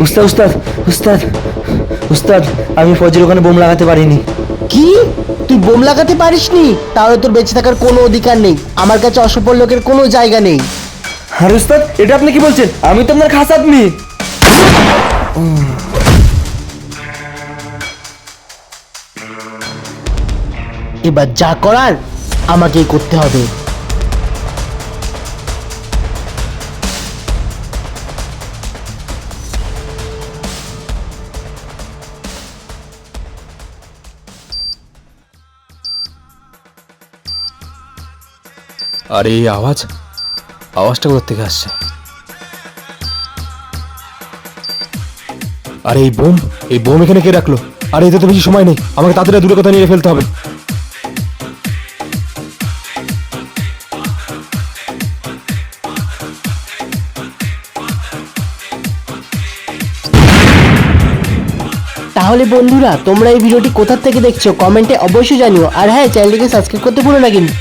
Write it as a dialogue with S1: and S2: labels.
S1: উস্তাদ উস্তাদ উস্তাদ উস্তাদ, আমি ফজের ওখানে বোম লাগাতে পারিনি।
S2: কি, তুই বোম লাগাতে পারিসনি? তাহলে তোর বেঁচে থাকার কোনো অধিকার নেই। আমার কাছে অসফল লোকের কোনো জায়গা নেই।
S1: আরে উস্তাদ, এটা আপনি কি বলছেন? আমি তো আপনার খাস আদমি।
S2: এবার যা করার আমাকেই করতে হবে।
S3: আরে এই আওয়াজটা কোথা থেকে আসছে? আরে এই বোম এখানে কে রাখলো? আরে এতে তো বেশি সময় নেই, আমাকে তাড়াতাড়ি দূরে কোথাও নিয়ে ফেলতে হবে।
S2: তাহলে বন্ধুরা, তোমরা এই ভিডিওটি কোথা থেকে দেখছো কমেন্টে অবশ্যই জানিও। আর হ্যাঁ, চ্যানেলটিকে সাবস্ক্রাইব করতে ভুলো না কিন্তু।